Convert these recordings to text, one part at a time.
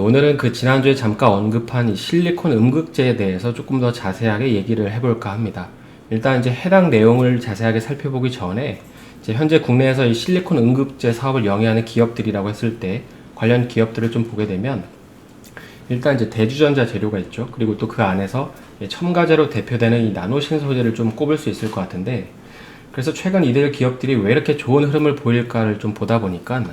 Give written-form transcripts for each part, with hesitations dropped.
오늘은 그 지난주에 잠깐 언급한 이 실리콘 음극재에 대해서 조금 더 자세하게 얘기를 해볼까 합니다. 일단 이제 해당 내용을 자세하게 살펴보기 전에 이제 현재 국내에서 이 실리콘 음극재 사업을 영위하는 기업들이라고 했을 때 관련 기업들을 좀 보게 되면 일단 이제 대주전자 재료가 있죠. 그리고 또 그 안에서 첨가제로 대표되는 이 나노신 소재를 좀 꼽을 수 있을 것 같은데, 그래서 최근 이들 기업들이 왜 이렇게 좋은 흐름을 보일까를 좀 보다 보니까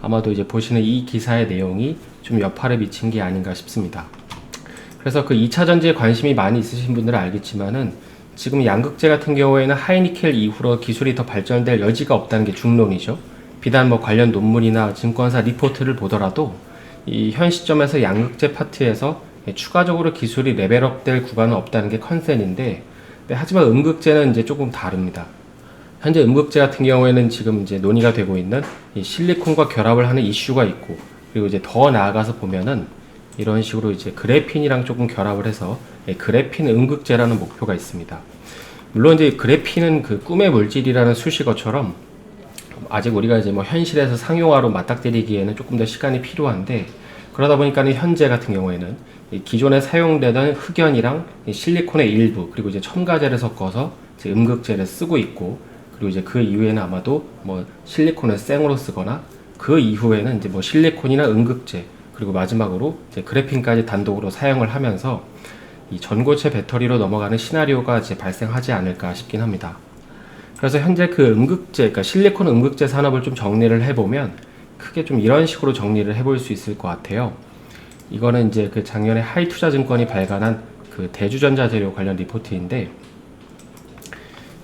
아마도 이제 보시는 이 기사의 내용이 좀 여파를 미친 게 아닌가 싶습니다. 그래서 그 2차 전지에 관심이 많이 있으신 분들은 알겠지만은 지금 양극재 같은 경우에는 하이니켈 이후로 기술이 더 발전될 여지가 없다는 게 중론이죠. 비단 뭐 관련 논문이나 증권사 리포트를 보더라도 이 현 시점에서 양극재 파트에서 추가적으로 기술이 레벨업 될 구간은 없다는 게 컨센인데, 하지만 음극재는 이제 조금 다릅니다. 현재 음극재 같은 경우에는 지금 이제 논의가 되고 있는 이 실리콘과 결합을 하는 이슈가 있고, 그리고 이제 더 나아가서 보면은 이런 식으로 이제 그래핀이랑 조금 결합을 해서 그래핀 음극재라는 목표가 있습니다. 물론 이제 그래핀은 그 꿈의 물질이라는 수식어처럼 아직 우리가 이제 뭐 현실에서 상용화로 맞닥뜨리기에는 조금 더 시간이 필요한데, 그러다 보니까는 현재 같은 경우에는 이 기존에 사용되던 흑연이랑 이 실리콘의 일부, 그리고 이제 첨가제를 섞어서 이제 음극재를 쓰고 있고, 그리고 이제 그 이후에는 아마도 뭐 실리콘을 생으로 쓰거나 그 이후에는 이제 뭐 실리콘이나 음극재, 그리고 마지막으로 이제 그래핀까지 단독으로 사용을 하면서 이 전고체 배터리로 넘어가는 시나리오가 이제 발생하지 않을까 싶긴 합니다. 그래서 현재 그 음극재, 그러니까 실리콘 음극재 산업을 좀 정리를 해보면 크게 좀 이런 식으로 정리를 해볼 수 있을 것 같아요. 이거는 이제 그 작년에 하이투자증권이 발간한 그 대주전자 재료 관련 리포트인데,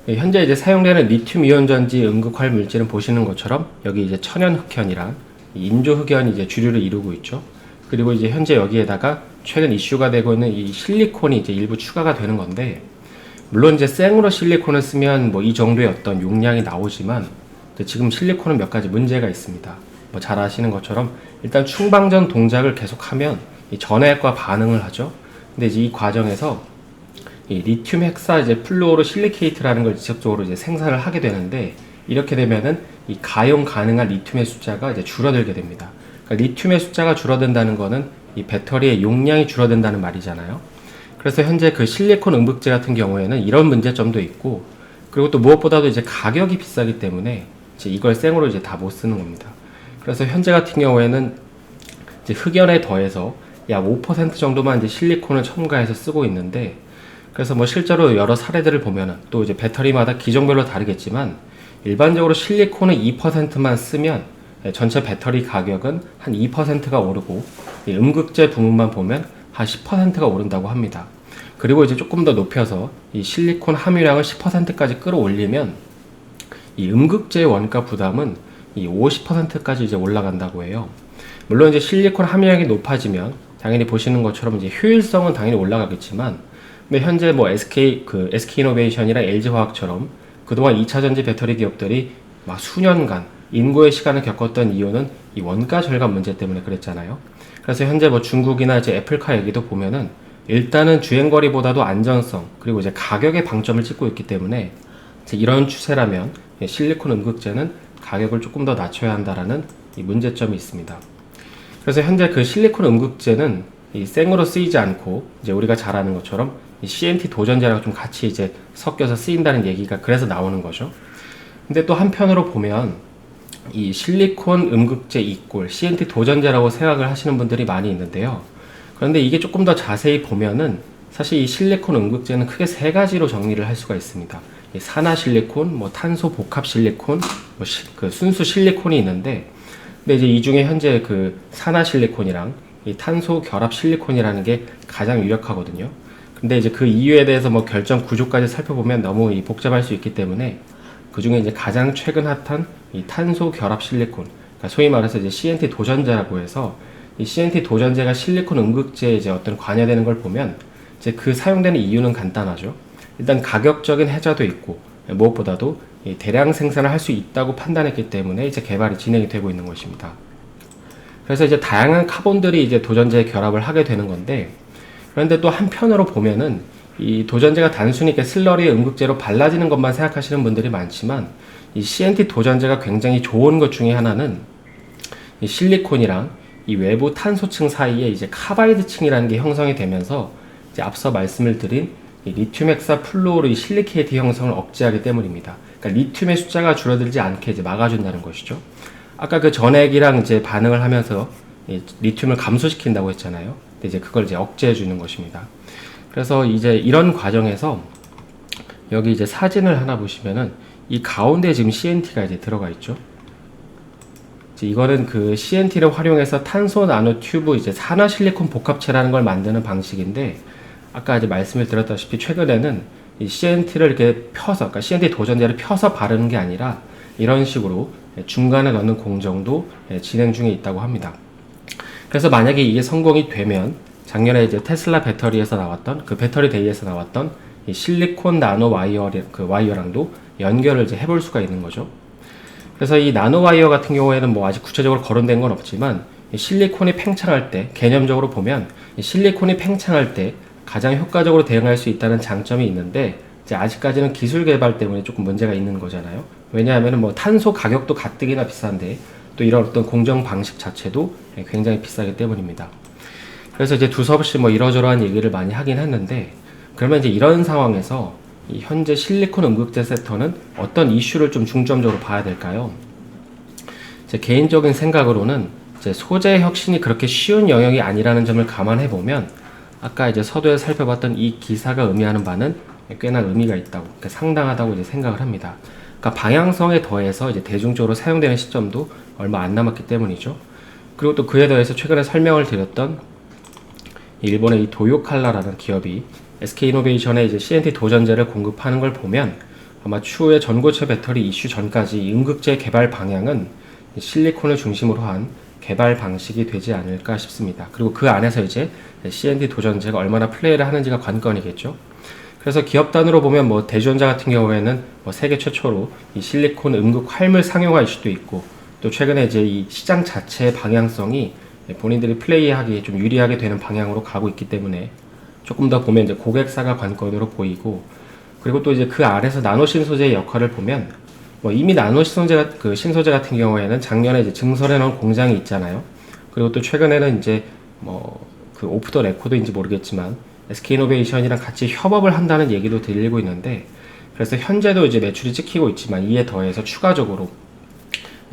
현재 이제 사용되는 리튬 이온 전지 음극활 물질은 보시는 것처럼 여기 이제 천연 흑연이랑 인조 흑연이 이제 주류를 이루고 있죠. 그리고 이제 현재 여기에다가 최근 이슈가 되고 있는 이 실리콘이 이제 일부 추가가 되는 건데, 물론 이제 생으로 실리콘을 쓰면 뭐 이 정도의 어떤 용량이 나오지만 지금 실리콘은 몇 가지 문제가 있습니다. 뭐 잘 아시는 것처럼 일단 충방전 동작을 계속하면 이 전해액과 반응을 하죠. 근데 이제 이 과정에서 이 리튬 헥사 이제 플루오로 실리케이트라는 걸 직접적으로 이제 생산을 하게 되는데, 이렇게 되면은 이 가용 가능한 리튬의 숫자가 이제 줄어들게 됩니다. 그러니까 리튬의 숫자가 줄어든다는 거는 이 배터리의 용량이 줄어든다는 말이잖아요. 그래서 현재 그 실리콘 음극재 같은 경우에는 이런 문제점도 있고, 그리고 또 무엇보다도 이제 가격이 비싸기 때문에 이제 이걸 생으로 이제 다 못 쓰는 겁니다. 그래서 현재 같은 경우에는 이제 흑연에 더해서 약 5% 정도만 이제 실리콘을 첨가해서 쓰고 있는데, 그래서 뭐 실제로 여러 사례들을 보면은 또 이제 배터리마다 기종별로 다르겠지만 일반적으로 실리콘을 2%만 쓰면 전체 배터리 가격은 한 2%가 오르고, 이 음극재 부문만 보면 한 10%가 오른다고 합니다. 그리고 이제 조금 더 높여서 이 실리콘 함유량을 10%까지 끌어올리면 이 음극재의 원가 부담은 이 50%까지 이제 올라간다고 해요. 물론 이제 실리콘 함유량이 높아지면 당연히 보시는 것처럼 이제 효율성은 당연히 올라가겠지만, 근데 현재 뭐 SK이노베이션이랑 LG화학처럼 그동안 2차 전지 배터리 기업들이 막 수년간 인고의 시간을 겪었던 이유는 이 원가 절감 문제 때문에 그랬잖아요. 그래서 현재 뭐 중국이나 이제 애플카 얘기도 보면은 일단은 주행거리보다도 안전성, 그리고 이제 가격에 방점을 찍고 있기 때문에 이제 이런 추세라면 실리콘 음극재는 가격을 조금 더 낮춰야 한다라는 이 문제점이 있습니다. 그래서 현재 그 실리콘 음극재는 이 생으로 쓰이지 않고 이제 우리가 잘 아는 것처럼 이 CNT 도전제랑 좀 같이 이제 섞여서 쓰인다는 얘기가 그래서 나오는 거죠. 근데 또 한편으로 보면 이 실리콘 음극재 이꼴 CNT 도전제라고 생각을 하시는 분들이 많이 있는데요. 그런데 이게 조금 더 자세히 보면은 사실 이 실리콘 음극재는 크게 세 가지로 정리를 할 수가 있습니다. 이 산화 실리콘, 뭐 탄소 복합 실리콘, 뭐 그 순수 실리콘이 있는데, 근데 이제 이 중에 현재 그 산화 실리콘이랑 이 탄소 결합 실리콘이라는 게 가장 유력하거든요. 근데 이제 그 이유에 대해서 뭐 결정 구조까지 살펴보면 너무 복잡할 수 있기 때문에 그 중에 이제 가장 최근 핫한 이 탄소 결합 실리콘, 그러니까 소위 말해서 이제 CNT 도전제라고 해서 이 CNT 도전제가 실리콘 음극재에 이제 어떤 관여되는 걸 보면 이제 그 사용되는 이유는 간단하죠. 일단 가격적인 혜자도 있고, 무엇보다도 이 대량 생산을 할 수 있다고 판단했기 때문에 이제 개발이 진행이 되고 있는 것입니다. 그래서 이제 다양한 카본들이 이제 도전제에 결합을 하게 되는 건데, 그런데 또 한편으로 보면은 이 도전제가 단순히 이렇게 슬러리 음극재로 발라지는 것만 생각하시는 분들이 많지만, 이 CNT 도전제가 굉장히 좋은 것 중에 하나는 이 실리콘이랑 이 외부 탄소층 사이에 이제 카바이드층이라는 게 형성이 되면서 이제 앞서 말씀을 드린 이 리튬 헥사 플루오르 이 실리케이트 형성을 억제하기 때문입니다. 그러니까 리튬의 숫자가 줄어들지 않게 이제 막아준다는 것이죠. 아까 그 전액이랑 이제 반응을 하면서 이 리튬을 감소시킨다고 했잖아요. 근데 이제 그걸 이제 억제해 주는 것입니다. 그래서 이제 이런 과정에서 여기 이제 사진을 하나 보시면은 이 가운데 지금 CNT가 이제 들어가 있죠. 이제 이거는 그 CNT를 활용해서 탄소 나노 튜브 이제 산화 실리콘 복합체라는 걸 만드는 방식인데, 아까 이제 말씀을 드렸다시피 최근에는 이 CNT를 이렇게 펴서, 그러니까 CNT 도전제를 펴서 바르는 게 아니라 이런 식으로 중간에 넣는 공정도 진행 중에 있다고 합니다. 그래서 만약에 이게 성공이 되면 작년에 이제 테슬라 배터리에서 나왔던 그 배터리 데이에서 나왔던 이 실리콘 나노 와이어 그 와이어랑도 연결을 이제 해볼 수가 있는 거죠. 그래서 이 나노 와이어 같은 경우에는 뭐 아직 구체적으로 거론된 건 없지만 이 실리콘이 팽창할 때 개념적으로 보면 이 실리콘이 팽창할 때 가장 효과적으로 대응할 수 있다는 장점이 있는데, 이제 아직까지는 기술 개발 때문에 조금 문제가 있는 거잖아요. 왜냐하면 뭐 탄소 가격도 가뜩이나 비싼데 또 이런 어떤 공정 방식 자체도 굉장히 비싸기 때문입니다. 그래서 이제 두서없이 뭐 이러저러한 얘기를 많이 하긴 했는데, 그러면 이제 이런 상황에서 이 현재 실리콘 음극재 섹터는 어떤 이슈를 좀 중점적으로 봐야 될까요? 제 개인적인 생각으로는 이제 소재 혁신이 그렇게 쉬운 영역이 아니라는 점을 감안해 보면 아까 이제 서두에 살펴봤던 이 기사가 의미하는 바는 꽤나 의미가 있다고, 그러니까 상당하다고 이제 생각을 합니다. 그러니까 방향성에 더해서 이제 대중적으로 사용되는 시점도 얼마 안 남았기 때문이죠. 그리고 또 그에 더해서 최근에 설명을 드렸던 일본의 이 도요칼라라는 기업이 SK이노베이션에 이제 CNT 도전제를 공급하는 걸 보면 아마 추후에 전고체 배터리 이슈 전까지 이 음극재 개발 방향은 실리콘을 중심으로 한 개발 방식이 되지 않을까 싶습니다. 그리고 그 안에서 이제 CNT 도전제가 얼마나 플레이를 하는지가 관건이겠죠. 그래서 기업 단위로 보면 뭐 대주전자 같은 경우에는 뭐 세계 최초로 이 실리콘 음극 활물 상용화 이슈도 있고, 또 최근에 이제 이 시장 자체의 방향성이 본인들이 플레이하기에 좀 유리하게 되는 방향으로 가고 있기 때문에 조금 더 보면 이제 고객사가 관건으로 보이고, 그리고 또 이제 그 안에서 나노 신소재의 역할을 보면 뭐 이미 나노 신소재 그 신소재 같은 경우에는 작년에 이제 증설해 놓은 공장이 있잖아요. 그리고 또 최근에는 이제 뭐 그 오프 더 레코드인지 모르겠지만 SK이노베이션이랑 같이 협업을 한다는 얘기도 들리고 있는데, 그래서 현재도 이제 매출이 찍히고 있지만 이에 더해서 추가적으로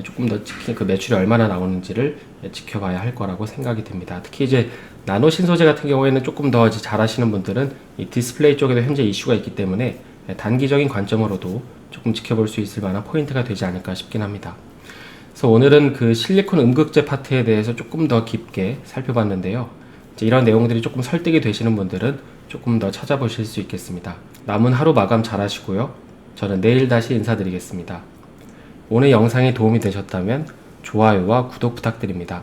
조금 더 그 매출이 얼마나 나오는지를 지켜봐야 할 거라고 생각이 듭니다. 특히 이제 나노 신소재 같은 경우에는 조금 더 잘 아시는 분들은 이 디스플레이 쪽에도 현재 이슈가 있기 때문에 단기적인 관점으로도 조금 지켜볼 수 있을 만한 포인트가 되지 않을까 싶긴 합니다. 그래서 오늘은 그 실리콘 음극재 파트에 대해서 조금 더 깊게 살펴봤는데요. 이제 이런 내용들이 조금 설득이 되시는 분들은 조금 더 찾아보실 수 있겠습니다. 남은 하루 마감 잘 하시고요. 저는 내일 다시 인사드리겠습니다. 오늘 영상이 도움이 되셨다면 좋아요와 구독 부탁드립니다.